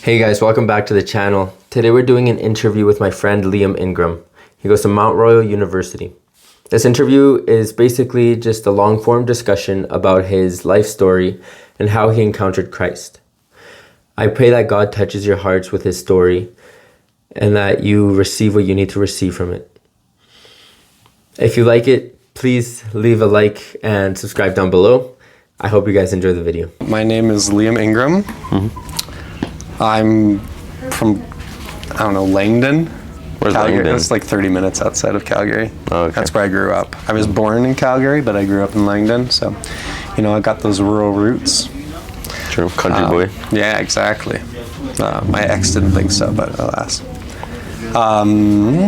Hey guys, welcome back to the channel. Today we're doing an interview with my friend Liam Ingram. He goes to Mount Royal University. This interview is basically just a long form discussion about his life story and how he encountered Christ. I pray that God touches your hearts with his story and that you receive what you need to receive from it. If you like it, please leave a like and subscribe down below. I hope you guys enjoy the video. My name is Liam Ingram. I'm from, Langdon. Where's Calgary. Langdon? It's like 30 minutes outside of Calgary. Oh, okay. That's where I grew up. I was born in Calgary, but I grew up in Langdon. So, I got those rural roots. True, country boy. Yeah, exactly. My ex didn't think so, but alas. What am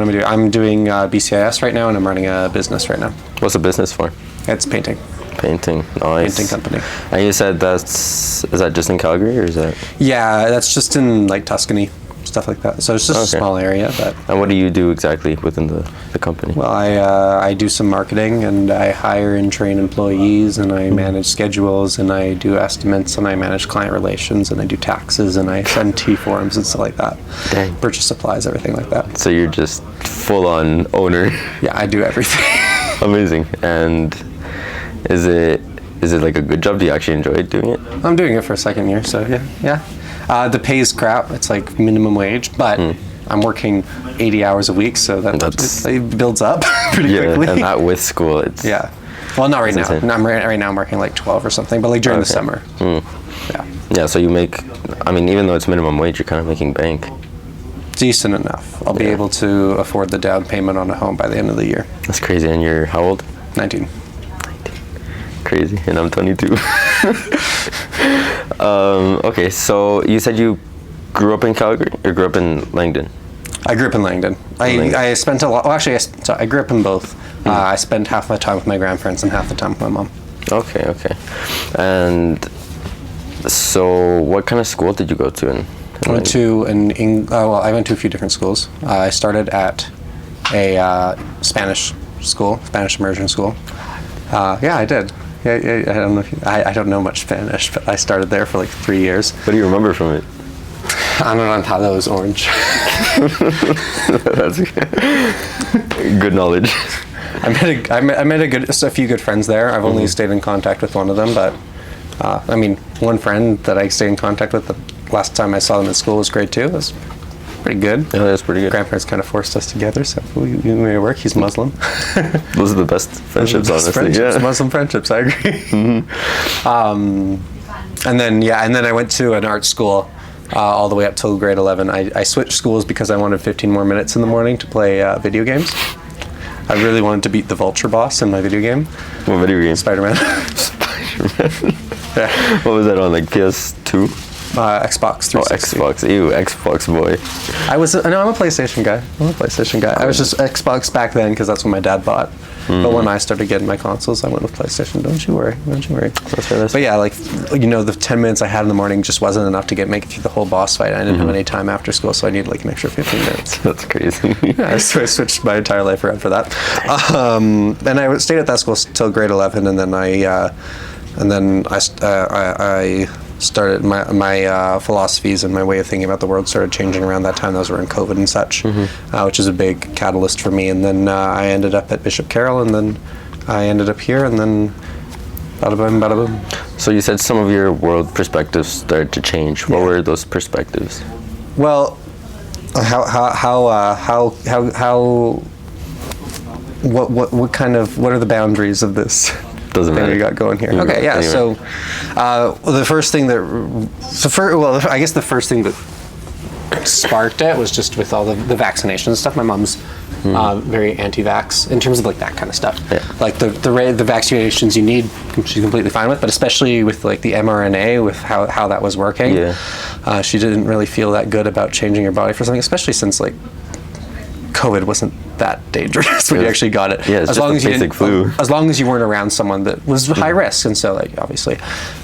I doing? I'm doing BCIS right now, and I'm running a business right now. What's the business for? It's painting. Painting, nice. Painting company. And you said is that just in Calgary or is that? Yeah, that's just in like Tuscany, stuff like that. So it's just a small area, but. And what do you do exactly within the company? Well, I do some marketing, and I hire and train employees, and I manage schedules, and I do estimates, and I manage client relations, and I do taxes, and I send T-forms and stuff like that. Dang. Purchase supplies, everything like that. So you're just full-on owner. Yeah, I do everything. Amazing. And is it like a good job? Do you actually enjoy doing it? I'm doing it for a second year, so yeah. The pay is crap. It's like minimum wage, but I'm working 80 hours a week, so it builds up pretty quickly. And that with school, it's Well, not right now. insane. Right now I'm working like 12 or something, but like during the summer. Yeah. So you make, even though it's minimum wage, you're kind of making bank. Decent enough. I'll be able to afford the down payment on a home by the end of the year. That's crazy. And you're how old? 19. Crazy. And I'm 22. Okay, so you said you grew up in Calgary or grew up in Langdon? I grew up in Langdon. I spent a lot. Well, actually, I grew up in both. I spent half my time with my grandparents and half the time with my mom. Okay. And so, what kind of school did you go to? I went to I went to a few different schools. I started at a Spanish school, Spanish immersion school. I did. Yeah, I don't know much Spanish, but I started there for like 3 years. What do you remember from it? I don't know how that was orange. That's good knowledge. I met a few good friends there. I've only stayed in contact with one of them, but one friend that I stayed in contact with the last time I saw them at school was grade 2. It was pretty good. Yeah, that's pretty good. Grandparents kind of forced us together, so we made it work. He's Muslim. Those are the best friendships, honestly. Yeah. Muslim friendships, I agree. And then I went to an art school all the way up till grade 11. I switched schools because I wanted 15 more minutes in the morning to play video games. I really wanted to beat the Vulture boss in my video game. What video game? Spider-Man. Spider-Man. Yeah. What was that on, like PS2? Xbox 360. Oh, Xbox. Ew, Xbox boy. I'm a PlayStation guy. I was just Xbox back then because that's what my dad bought. But when I started getting my consoles, I went with PlayStation. Don't you worry. That's right. But yeah, the 10 minutes I had in the morning just wasn't enough to make it through the whole boss fight. I didn't have any time after school, so I needed like an extra 15 minutes. That's crazy. So I switched my entire life around for that. And I stayed at that school till grade 11, and then I started my philosophies and my way of thinking about the world started changing around that time. Those were in COVID and such, which is a big catalyst for me. And then I ended up at Bishop Carroll, and then I ended up here, and then bada boom, bada boom. So you said some of your world perspectives started to change. What were those perspectives? Well, what are the boundaries of this? Doesn't matter. We got going here. Okay, yeah. Anyway. So, the first thing that sparked it was just with all the vaccination stuff. My mom's very anti-vax in terms of like that kind of stuff. Yeah. Like the vaccinations you need, she's completely fine with. But especially with like the mRNA, with how that was working, she didn't really feel that good about changing her body for something, especially since like COVID wasn't that dangerous when you actually got it. Yeah, it's just a basic flu. As long as you weren't around someone that was high risk. And so, like, obviously,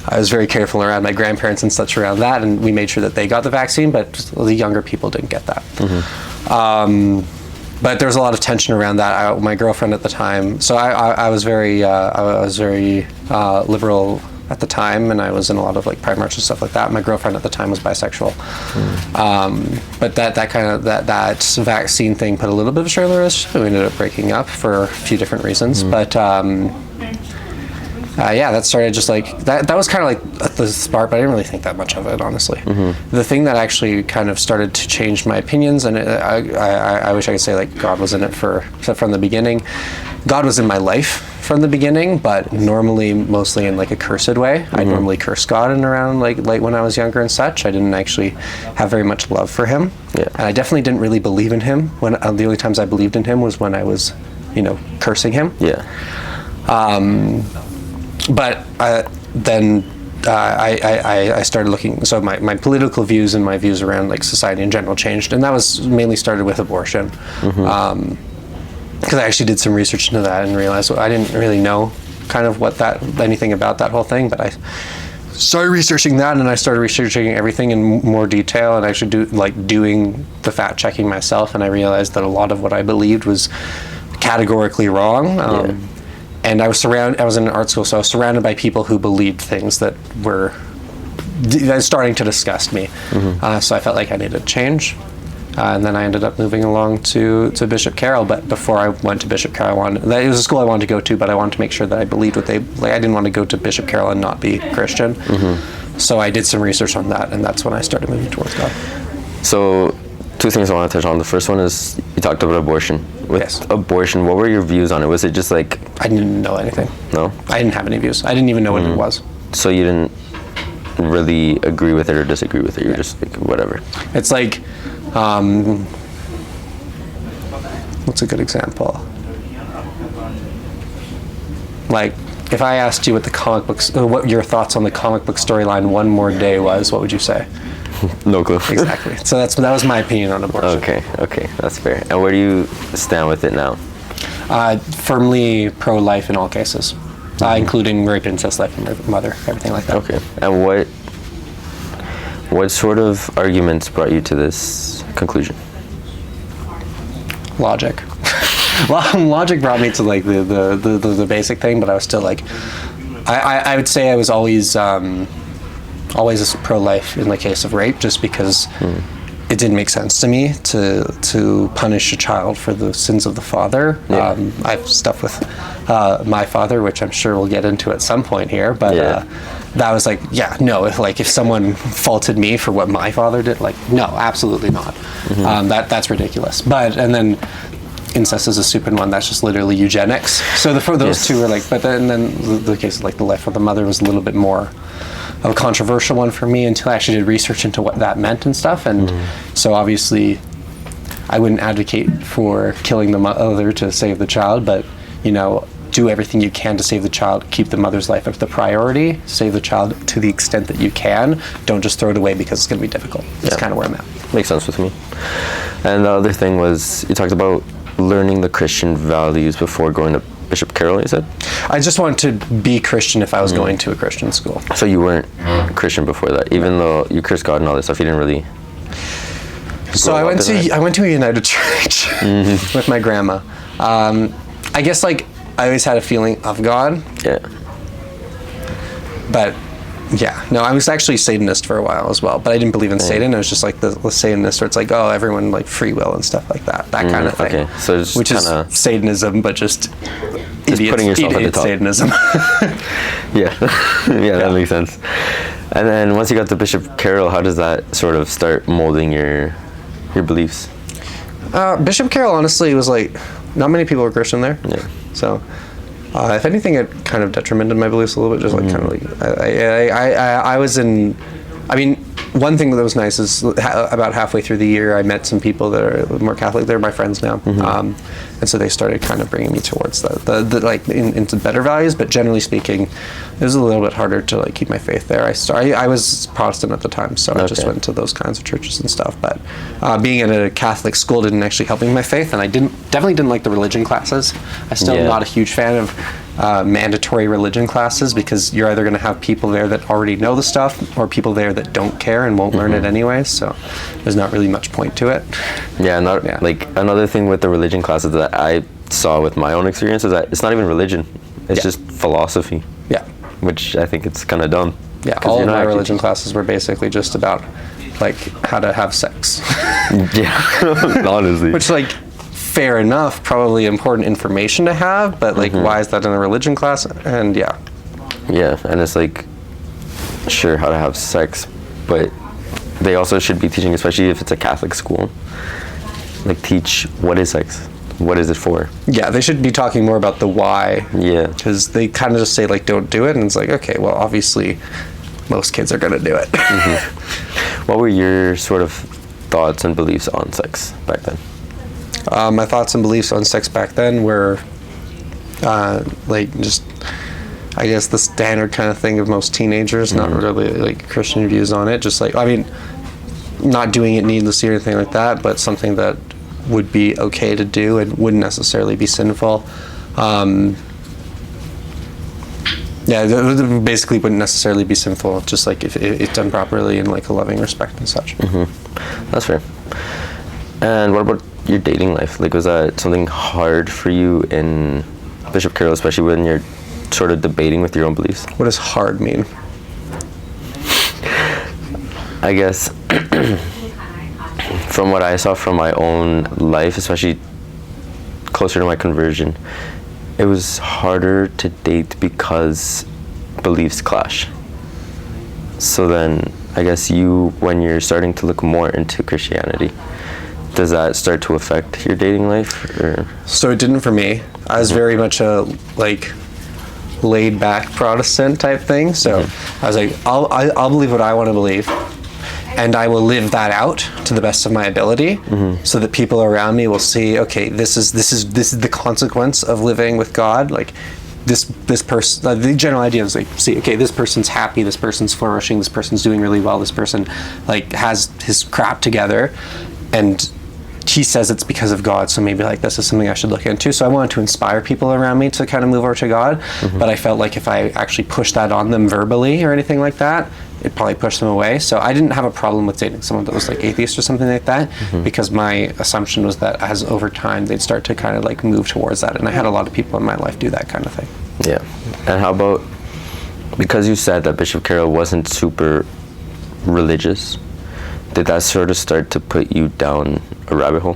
I was very careful around my grandparents and such around that, and we made sure that they got the vaccine, but the younger people didn't get that. But there was a lot of tension around that. My girlfriend at the time, so I was very liberal at the time, and I was in a lot of like pride marches and stuff like that. My girlfriend at the time was bisexual. But that vaccine thing put a little bit of a strain on us. We ended up breaking up for a few different reasons. But that started just like that was kind of like at the spark, but I didn't really think that much of it, honestly. The thing that actually kind of started to change my opinions, and I wish I could say like God was in it from the beginning. God was in my life from the beginning, but normally mostly in like a cursed way. I normally curse God and around like when I was younger and such. I didn't actually have very much love for him. And I definitely didn't really believe in him. When the only times I believed in him was when I was, cursing him. But then I started looking, so my political views and my views around like society in general changed, and that was mainly started with abortion. Because I actually did some research into that and realized I didn't really know kind of anything about that whole thing, but I started researching that, and I started researching everything in more detail, and actually doing the fact checking myself, and I realized that a lot of what I believed was categorically wrong. And I was in an art school, so I was surrounded by people who believed things that were starting to disgust me. So I felt like I needed to change. And then I ended up moving along to Bishop Carroll. But before I went to Bishop Carroll, it was a school I wanted to go to, but I wanted to make sure that I believed I didn't want to go to Bishop Carroll and not be Christian. So I did some research on that, and that's when I started moving towards God. So, two things I want to touch on. The first one is you talked about abortion. With abortion, what were your views on it? Was it just like... I didn't know anything. No? I didn't have any views. I didn't even know what it was. So you didn't really agree with it or disagree with it? You're just like, whatever. It's like... what's a good example? Like, if I asked you what the comic books, what your thoughts on the comic book storyline One More Day was, what would you say? No clue. Exactly. So that was my opinion on abortion. Okay, that's fair. And where do you stand with it now? Firmly pro-life in all cases, including rape, incest, life of mother, everything like that. Okay. And what sort of arguments brought you to this conclusion? Logic. Logic brought me to like the basic thing, but I was still like, I would say I was always pro-life in the case of rape, just because it didn't make sense to me to punish a child for the sins of the father. I have stuff with my father, which I'm sure we'll get into at some point here, but that was like, if someone faulted me for what my father did, like, no, absolutely not. That's ridiculous. And then incest is a stupid one. That's just literally eugenics. So those two were like, but then the case of like the life of the mother was a little bit more of a controversial one for me until I actually did research into what that meant and stuff. And so obviously I wouldn't advocate for killing the mother to save the child, but do everything you can to save the child, keep the mother's life as the priority, save the child to the extent that you can. Don't just throw it away because it's going to be difficult. That's kind of where I'm at. Makes sense with me. And the other thing was, you talked about learning the Christian values before going to Bishop Carroll, you said? I just wanted to be Christian if I was going to a Christian school. So you weren't Christian before that, even though you cursed God and all this stuff, you didn't really... So I went to a United Church with my grandma. I guess like I always had a feeling of God. But I was actually Satanist for a while as well, but I didn't believe in Satan. I was just like the Satanist where it's like, oh, everyone like free will and stuff like that kind of thing. Okay, so which is Satanism, but just putting yourself at the top. Satanism. That makes sense. And then once you got to Bishop Carroll, how does that sort of start molding your beliefs? Bishop Carroll, honestly, was like, not many people were Christian there. So if anything, it kind of detrimented my beliefs a little bit, just like kind of like, I was in, I mean, one thing that was nice is about halfway through the year, I met some people that are more Catholic. They're my friends now. And so they started kind of bringing me towards the like into better values, but generally speaking, it was a little bit harder to like keep my faith there. I was Protestant at the time, so I just went to those kinds of churches and stuff, but being in a Catholic school didn't actually help me with my faith, and I definitely didn't like the religion classes. I still am not a huge fan of mandatory religion classes, because you're either going to have people there that already know the stuff or people there that don't care and won't learn it anyway, so there's not really much point to it. Like another thing with the religion classes that I saw with my own experience is that it's not even religion, it's just philosophy. which I think it's kind of dumb. Yeah, all of my religion classes were basically just about like how to have sex. Yeah, honestly. Which, like, fair enough, probably important information to have, but like, why is that in a religion class? And yeah. Yeah, and it's like, sure, how to have sex, but they also should be teaching, especially if it's a Catholic school, like teach what is sex, what is it for. Yeah, they should be talking more about the why. Yeah, because they kind of just say like don't do it, and it's like, okay, well, obviously most kids are gonna do it. What were your sort of thoughts and beliefs on sex back then? My thoughts and beliefs on sex back then were like just, I guess, the standard kind of thing of most teenagers, not really like Christian views on it. Just like, I mean, not doing it needlessly or anything like that, but something that would be okay to do and wouldn't necessarily be sinful. Yeah, it basically wouldn't necessarily be sinful, just like if it's done properly in like a loving respect and such. That's fair. And what about your dating life? Like, was that something hard for you in Bishop Carroll, especially when you're sort of debating with your own beliefs? What does hard mean? I guess from what I saw from my own life, especially closer to my conversion, it was harder to date because beliefs clash. So then I guess when you're starting to look more into Christianity, does that start to affect your dating life? Or? So it didn't for me. I was very much a like laid back Protestant type thing. So I was like, I'll believe what I want to believe, and I will live that out to the best of my ability, so that people around me will see, okay, this is the consequence of living with God. Like this person, the general idea is like, see, okay, this person's happy, this person's flourishing, this person's doing really well, this person like has his crap together, and he says it's because of God, so maybe like this is something I should look into. So I wanted to inspire people around me to kind of move over to God, but I felt like if I actually pushed that on them verbally or anything like that, it'd probably push them away. So I didn't have a problem with dating someone that was like atheist or something like that, because my assumption was that as over time they'd start to kind of like move towards that, and I had a lot of people in my life do that kind of thing. Yeah. And how about, because you said that Bishop Carroll wasn't super religious, did that sort of start to put you down a rabbit hole?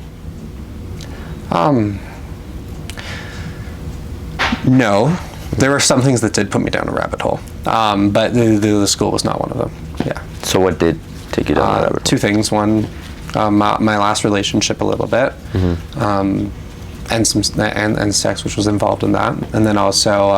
No. There were some things that did put me down a rabbit hole, but the school was not one of them. Yeah. So what did take you down a rabbit hole? Two things. One, my last relationship a little bit, and sex, which was involved in that, and then also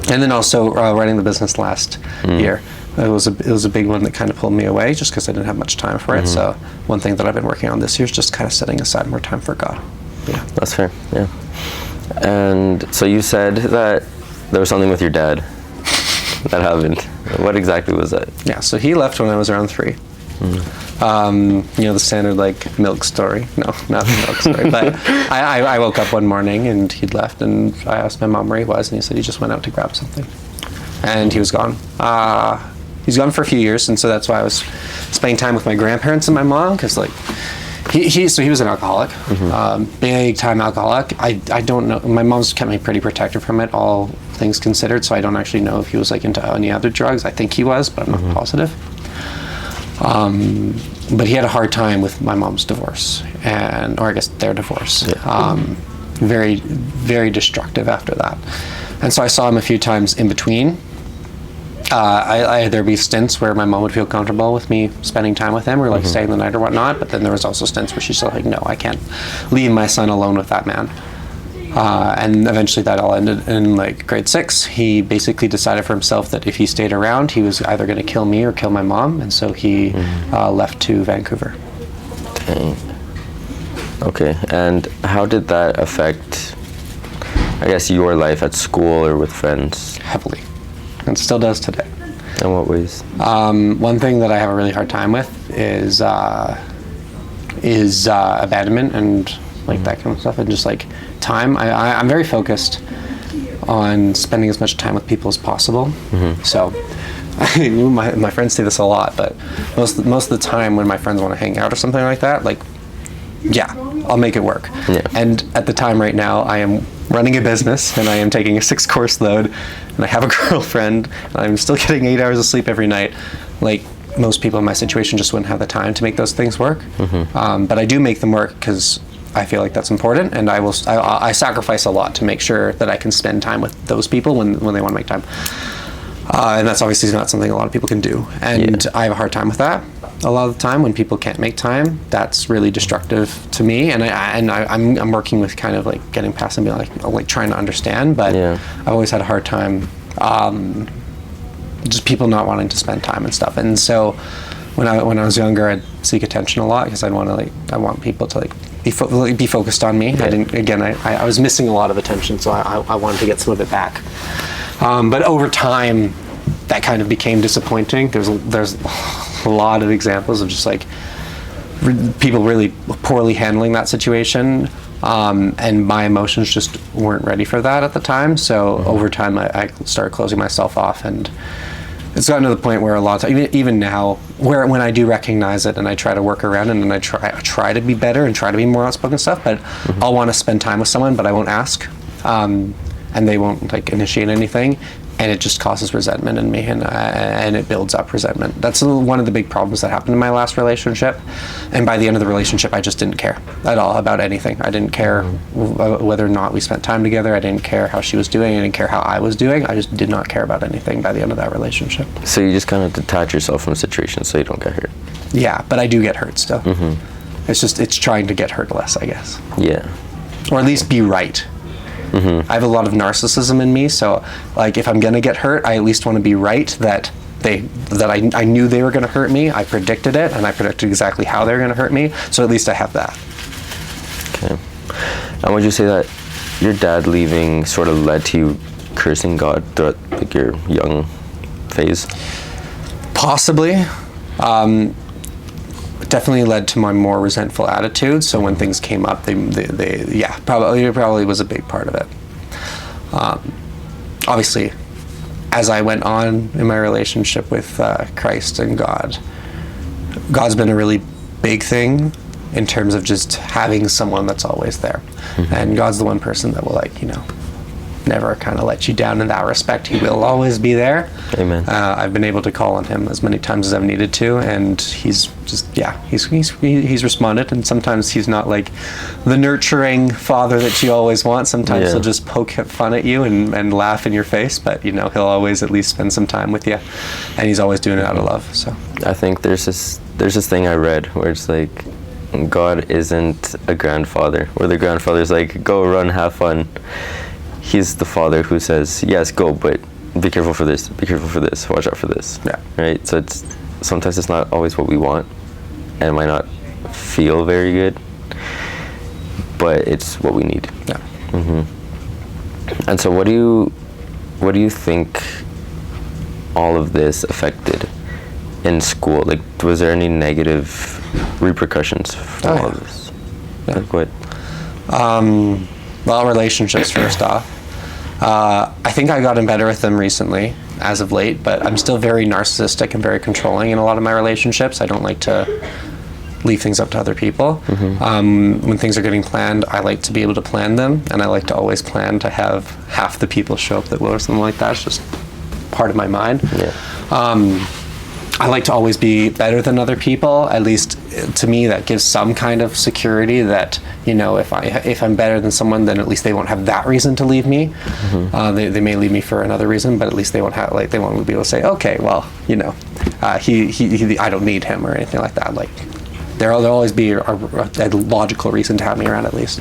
running the business last year. It was a big one that kind of pulled me away, just because I didn't have much time for it. So one thing that I've been working on this year is just kind of setting aside more time for God. Yeah, that's fair. Yeah. And so you said that there was something with your dad that happened. What exactly was that? Yeah, so he left when I was around 3. The standard like milk story. No, not the milk story. But I woke up one morning and he'd left, and I asked my mom where he was, and he said he just went out to grab something, and he was gone. He's gone for a few years, and so that's why I was spending time with my grandparents and my mom, because like he was an alcoholic, big time alcoholic. I don't know. My mom's kept me pretty protected from it, all things considered. So I don't actually know if he was like into any other drugs. I think he was, but I'm not positive. But he had a hard time with my mom's divorce, or I guess their divorce. Yeah. Very, very destructive after that. And so I saw him a few times in between. There'd be stints where my mom would feel comfortable with me spending time with him, or like staying the night or whatnot, but then there was also stints where she's like, no, I can't leave my son alone with that man. And eventually that all ended in like grade 6. He basically decided for himself that if he stayed around, he was either going to kill me or kill my mom, and so he left to Vancouver. Dang. Okay, and how did that affect, I guess, your life at school or with friends? Heavily. And still does today. In what ways? One thing that I have a really hard time with is abandonment and like that kind of stuff, and just like time. I'm very focused on spending as much time with people as possible. So my friends say this a lot, but most of the time when my friends want to hang out or something like that, like, yeah, I'll make it work. Yeah. And at the time right now, I am running a business and I am taking a 6-course load and I have a girlfriend and I'm still getting 8 hours of sleep every night. Like most people in my situation just wouldn't have the time to make those things work. But I do make them work because I feel like that's important, and I sacrifice a lot to make sure that I can spend time with those people when they want to make time. And that's obviously not something a lot of people can do. And I have a hard time with that. A lot of the time when people can't make time, that's really destructive to me. And I'm working with kind of like getting past and being like trying to understand, but I've always had a hard time just people not wanting to spend time and stuff. And so when I was younger, I'd seek attention a lot because I want people to like be focused on me. I was missing a lot of attention, so I wanted to get some of it back. But over time, that kind of became disappointing. There's a lot of examples of just like people really poorly handling that situation, and my emotions just weren't ready for that at the time. So over time, I started closing myself off, and it's gotten to the point where a lot of time, even now, when I do recognize it and I try to work around it and I try to be better and try to be more outspoken stuff, but I'll want to spend time with someone, but I won't ask, and they won't like initiate anything, and it just causes resentment in me, and it builds up resentment. That's one of the big problems that happened in my last relationship. And by the end of the relationship, I just didn't care at all about anything. I didn't care whether or not we spent time together. I didn't care how she was doing. I didn't care how I was doing. I just did not care about anything by the end of that relationship. So you just kind of detach yourself from the situation so you don't get hurt. Yeah, but I do get hurt still. It's trying to get hurt less, I guess. Yeah. Or at least be right. I have a lot of narcissism in me, so like if I'm gonna get hurt, I at least want to be right that I knew they were gonna hurt me. I predicted it, and I predicted exactly how they were gonna hurt me. So at least I have that. Okay. And would you say that your dad leaving sort of led to you cursing God throughout like your young phase? Possibly. Definitely led to my more resentful attitude. So when things came up, probably was a big part of it. Obviously, as I went on in my relationship with Christ and God's been a really big thing in terms of just having someone that's always there. And God's the one person that will never kind of let you down in that respect. He will always be there. Amen. I've been able to call on him as many times as I've needed to, and he's just he's responded. And sometimes he's not like the nurturing father that you always want. Sometimes he'll just poke fun at you and laugh in your face, but he'll always at least spend some time with you, and he's always doing it out of love. So I think there's this thing I read where it's like God isn't a grandfather, where the grandfather's like, go run, have fun. He's the father who says, yes, go, but be careful for this, watch out for this. Yeah. Right? So sometimes it's not always what we want, and it might not feel very good, but it's what we need. Yeah. And so what do you think all of this affected in school? Like, was there any negative repercussions from all of this? Yeah. Like what? Well, relationships first off. I think I've gotten better with them recently, as of late, but I'm still very narcissistic and very controlling in a lot of my relationships. I don't like to leave things up to other people. When things are getting planned, I like to be able to plan them, and I like to always plan to have half the people show up that will or something like that. It's just part of my mind. Yeah. I like to always be better than other people. At least to me, that gives some kind of security that, if I'm better than someone, then at least they won't have that reason to leave me. They may leave me for another reason, but at least they won't be able to say, okay, well, he I don't need him or anything like that. Like there'll always be a logical reason to have me around at least.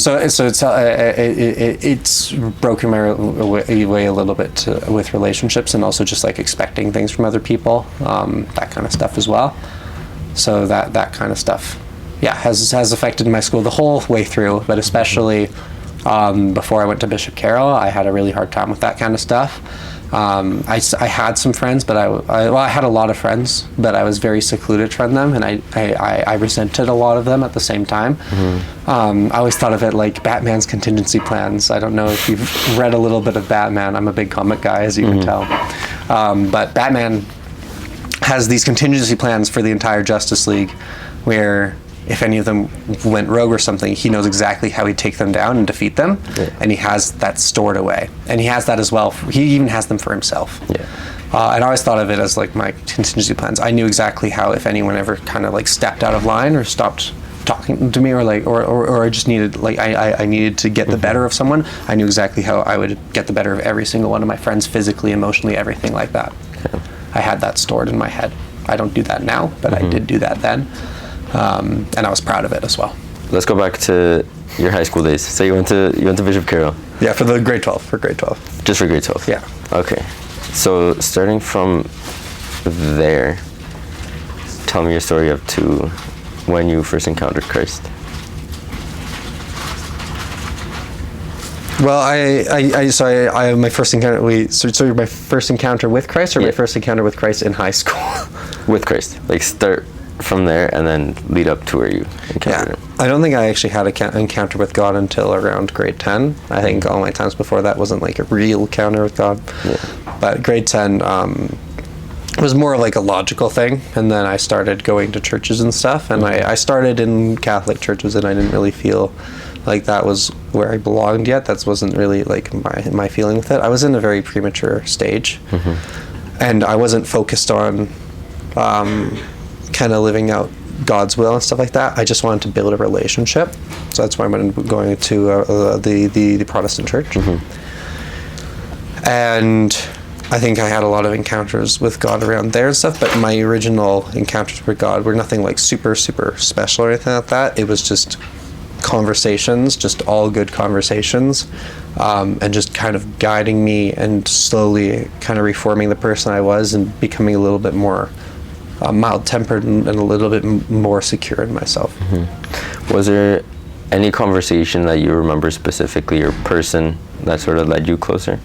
So it's broken my way a little bit with relationships, and also just like expecting things from other people, that kind of stuff as well. So that kind of stuff, has affected my school the whole way through, but especially before I went to Bishop Carroll, I had a really hard time with that kind of stuff. I had some friends, but I had a lot of friends, but I was very secluded from them, and I resented a lot of them at the same time. I always thought of it like Batman's contingency plans. I don't know if you've read a little bit of Batman. I'm a big comic guy, as you can tell. But Batman has these contingency plans for the entire Justice League, where if any of them went rogue or something, he knows exactly how he'd take them down and defeat them, and he has that stored away. And he has that as well. He even has them for himself. Yeah. And I always thought of it as like my contingency plans. I knew exactly how, if anyone ever kind of like stepped out of line or stopped talking to me, or like, or I just needed, like, I needed to get the better of someone, I knew exactly how I would get the better of every single one of my friends, physically, emotionally, everything like that. Okay. I had that stored in my head. I don't do that now, but I did do that then. And I was proud of it as well. Let's go back to your high school days. So you went to Bishop Carroll. Yeah, for grade 12. Just for grade 12? Yeah. Okay. So starting from there, tell me your story up to when you first encountered Christ. Well, my first encounter. My first encounter with Christ, or my first encounter with Christ in high school? With Christ, like start from there and then lead up to where you encountered him. I don't think I actually had an encounter with God until around grade 10. I think all my times before that wasn't like a real encounter with God. Yeah. But grade 10 was more like a logical thing, and then I started going to churches and stuff, and I started in Catholic churches, and I didn't really feel like that was where I belonged yet. That wasn't really like my feeling with it. I was in a very premature stage, and I wasn't focused on kind of living out God's will and stuff like that. I just wanted to build a relationship, so that's why I'm going to the Protestant church. And I think I had a lot of encounters with God around there and stuff, but my original encounters with God were nothing like super special or anything like that. It was just conversations, just all good conversations, and just kind of guiding me and slowly kind of reforming the person I was and becoming a little bit more mild-tempered and a little bit more secure in myself. Was there any conversation that you remember specifically, or person that sort of led you closer?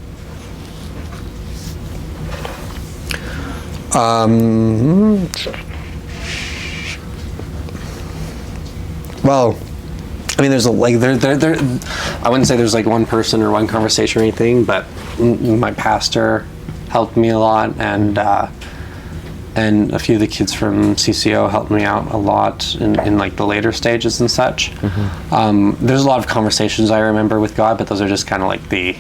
Well, I mean, there's a, like there. I wouldn't say there's like one person or one conversation or anything, but my pastor helped me a lot, and a few of the kids from CCO helped me out a lot in like the later stages and such. There's a lot of conversations I remember with God, but those are just kind of like the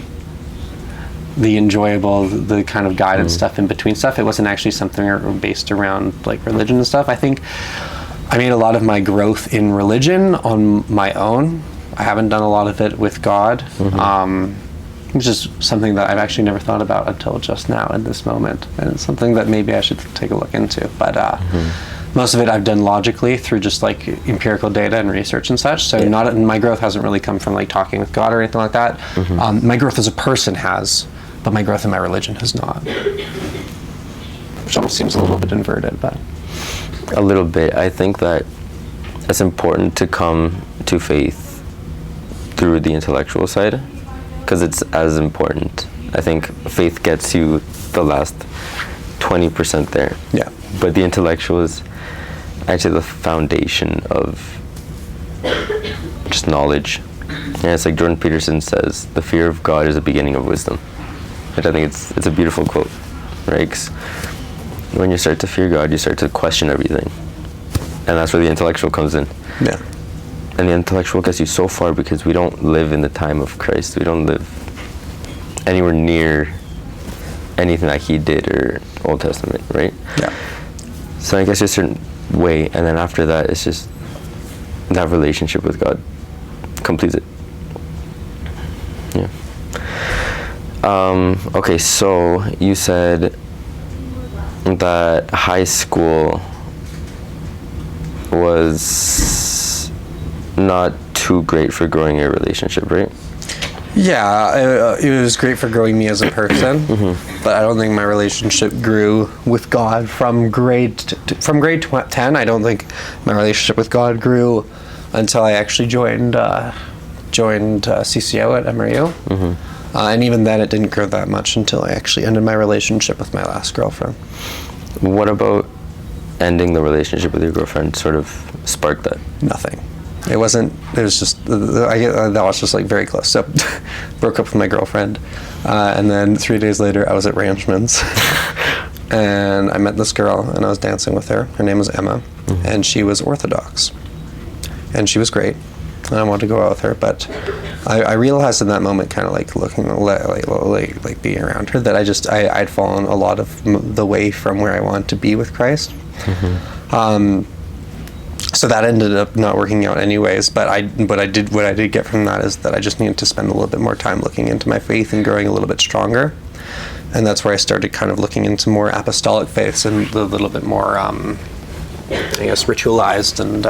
enjoyable, the kind of guided stuff in between stuff. It wasn't actually something based around like religion and stuff. I think I made a lot of my growth in religion on my own. I haven't done a lot of it with God, which is something that I've actually never thought about until just now in this moment. And it's something that maybe I should take a look into. But most of it I've done logically through just like empirical data and research and such. So my growth hasn't really come from like talking with God or anything like that. My growth as a person has, but my growth in my religion has not. Which almost seems a little bit inverted, but... A little bit. I think that it's important to come to faith through the intellectual side, because it's as important. I think faith gets you the last 20% there. Yeah. But the intellectual is actually the foundation of just knowledge. And it's like Jordan Peterson says, the fear of God is the beginning of wisdom. And I think it's a beautiful quote, right? 'Cause when you start to fear God, you start to question everything. And that's where the intellectual comes in. Yeah. And the intellectual gets you so far because we don't live in the time of Christ. We don't live anywhere near anything that he did or Old Testament, right? Yeah. So I guess just a certain way, and then after that, it's just that relationship with God completes it. Yeah. Okay, so you said that high school was not too great for growing your relationship, right? Yeah, it was great for growing me as a person, but I don't think my relationship grew with God from grade 10. I don't think my relationship with God grew until I actually joined CCO at MRU. And even then, it didn't grow that much until I actually ended my relationship with my last girlfriend. What about ending the relationship with your girlfriend sort of sparked that? Nothing. It wasn't, it was just, that was just like very close. So, broke up with my girlfriend, and then 3 days later I was at Ranchman's, and I met this girl, and I was dancing with her. Her name was Emma, and she was Orthodox. and she was great, and I wanted to go out with her. But I realized in that moment, kind of like looking, like being around her, that I'd fallen a lot of the way from where I wanted to be with Christ. So that ended up not working out anyways. But what I did get from that is that I just needed to spend a little bit more time looking into my faith and growing a little bit stronger. And that's where I started kind of looking into more apostolic faiths and a little bit more, I guess, ritualized and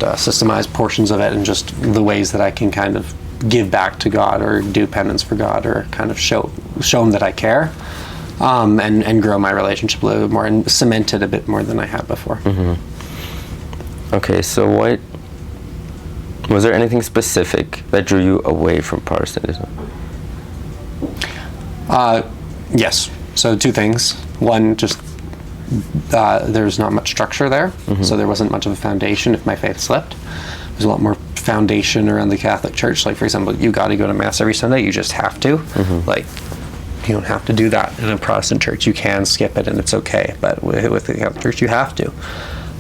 systemized portions of it, and just the ways that I can kind of give back to God or do penance for God or kind of show Him that I care, and grow my relationship a little bit more and cement it a bit more than I had before. Okay, so was there anything specific that drew you away from Protestantism? Yes. So 2 things. One, just there's not much structure there, so there wasn't much of a foundation if my faith slipped. There's a lot more foundation around the Catholic Church. Like, for example, you got to go to Mass every Sunday. You just have to. Like, you don't have to do that in a Protestant church. You can skip it and it's okay. But with the Catholic Church, you have to.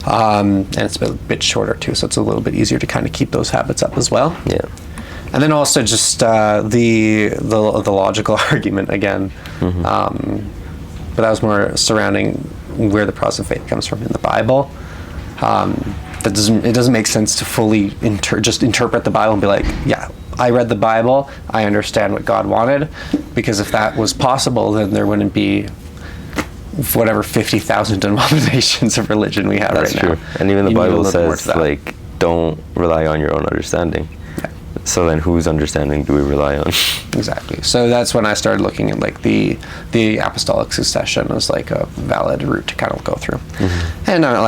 And it's a bit shorter too, so it's a little bit easier to kind of keep those habits up as well. Yeah. And then also just the logical argument again. But that was more surrounding where the Protestant faith comes from in the Bible. It doesn't make sense to fully just interpret the Bible and be like, yeah, I read the Bible, I understand what God wanted, because if that was possible, then there wouldn't be whatever 50,000 denominations of religion we have right now. That's true. And even the Bible says, like, don't rely on your own understanding. So then whose understanding do we rely on? Exactly. So that's when I started looking at like the apostolic succession as like a valid route to kind of go through. And I'm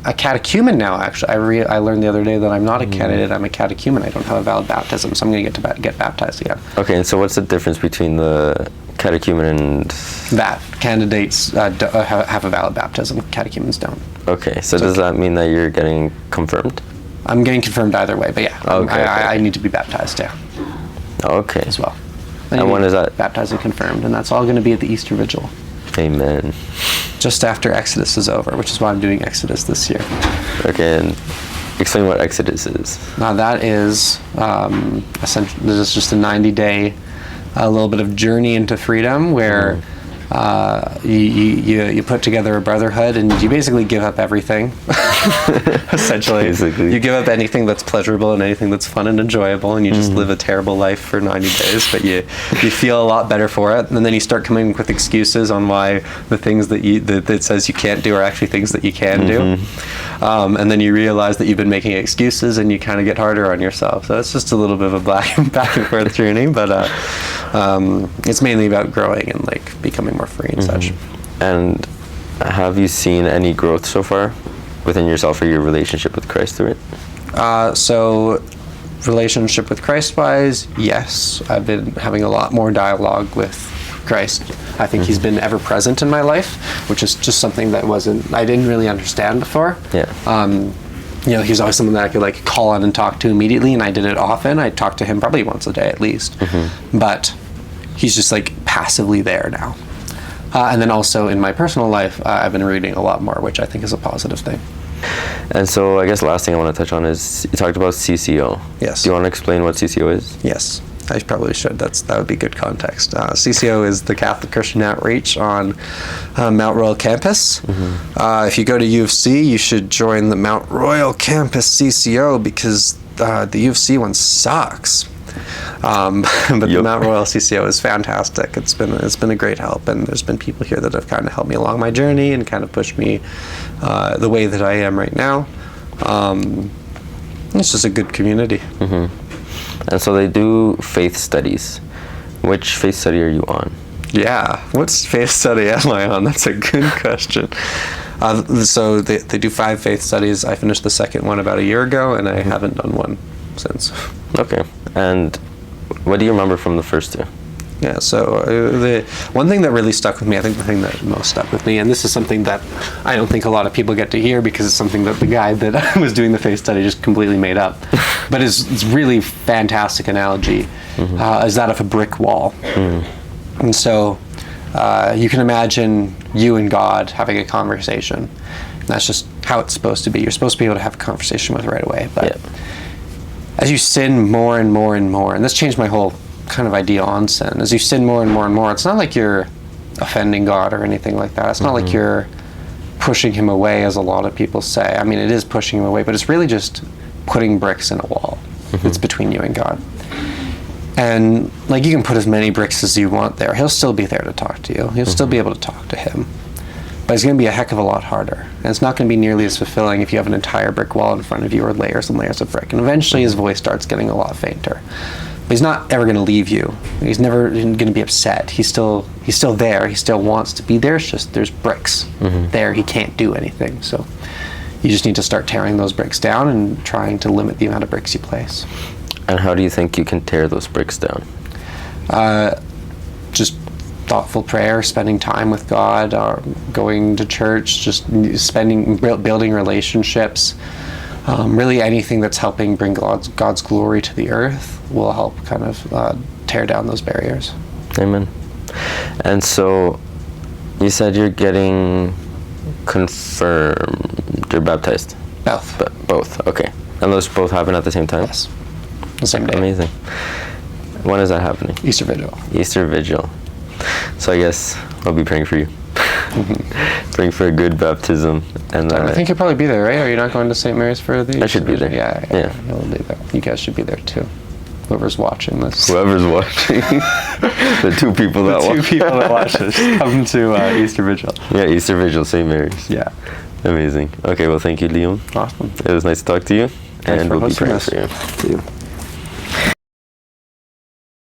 a catechumen now. Actually, I learned the other day that I'm not a candidate. I'm a catechumen. I don't have a valid baptism, so I'm going to get baptized again. Okay. And so what's the difference between the catechumen and that? Candidates have a valid baptism. Catechumens don't. Okay. So does that mean that you're getting confirmed? I'm getting confirmed either way, but yeah, I need to be baptized, yeah. Okay. As well. And when is that? Baptized and confirmed, and that's all going to be at the Easter Vigil. Amen. Just after Exodus is over, which is why I'm doing Exodus this year. Okay, and explain what Exodus is. Now that is essentially, this is just a 90-day, a little bit of journey into freedom where you put together a brotherhood and you basically give up everything. Essentially. Basically. You give up anything that's pleasurable and anything that's fun and enjoyable, and you just live a terrible life for 90 days, but you feel a lot better for it. And then you start coming up with excuses on why the things that that says you can't do are actually things that you can do. And then you realize that you've been making excuses and you kind of get harder on yourself. So it's just a little bit of a back and forth journey, but it's mainly about growing and like becoming more free and such. And have you seen any growth so far within yourself or your relationship with Christ through it? So relationship with Christ wise, yes. I've been having a lot more dialogue with Christ. I think he's been ever present in my life, which is just something that I didn't really understand before. Yeah. He was always someone that I could like call on and talk to immediately, and I did it often. I talked to him probably once a day at least. But he's just like passively there now. And then also in my personal life, I've been reading a lot more, which I think is a positive thing. And so I guess the last thing I want to touch on is you talked about CCO. Yes. Do you want to explain what CCO is? Yes, I probably should. That would be good context. CCO is the Catholic Christian Outreach on Mount Royal campus. If you go to U of C, you should join the Mount Royal campus CCO because the U of C one sucks. But the Mount Royal CCO is fantastic. It's been a great help, and there's been people here that have kind of helped me along my journey and kind of pushed me the way that I am right now. It's just a good community. And so they do faith studies. Which faith study are you on? Yeah, what faith study am I on? That's a good question. So they do 5 faith studies. I finished the second one about a year ago, and I haven't done one since. Okay. And what do you remember from the first 2? Yeah, so the one thing that really stuck with me, I think the thing that most stuck with me, and this is something that I don't think a lot of people get to hear because it's something that the guy that was doing the faith study just completely made up, but it's really fantastic analogy, is that of a brick wall. And so you can imagine you and God having a conversation. That's just how it's supposed to be. You're supposed to be able to have a conversation with right away. But Yeah. as you sin more and more and more, and this changed my whole kind of idea on sin, as you sin more and more and more, it's not like you're offending God or anything like that. It's not like you're pushing him away, as a lot of people say. I mean, it is pushing him away, but it's really just putting bricks in a wall that's between you and God. And like, you can put as many bricks as you want there. He'll still be there to talk to you. You'll still be able to talk to him. But it's going to be a heck of a lot harder. And it's not going to be nearly as fulfilling if you have an entire brick wall in front of you, or layers and layers of brick. And eventually his voice starts getting a lot fainter. But he's not ever going to leave you. He's never going to be upset. He's still there. He still wants to be there. It's just there's bricks there. He can't do anything. So you just need to start tearing those bricks down and trying to limit the amount of bricks you place. And how do you think you can tear those bricks down? Just thoughtful prayer, spending time with God, going to church, just building relationships. Really anything that's helping bring God's glory to the earth will help kind of tear down those barriers. Amen. And so you said you're getting confirmed, you're baptized? Both. Both, okay. And those both happen at the same time? Yes. The same day. Amazing. When is that happening? Easter Vigil. Easter Vigil. So I guess I'll be praying for you. Praying for a good baptism. And I think you'll probably be there, right? Are you not going to St. Mary's for the I should be there. Yeah. You'll be there. You guys should be there too. Whoever's watching this. Whoever's watching. The two people that watch. The 2 people that watch this. Come to Easter Vigil. Yeah, Easter Vigil, St. Mary's. Yeah. Amazing. Okay, well, thank you, Liam. Awesome. It was nice to talk to you. Thanks and for we'll be hosting praying us. for you. See you.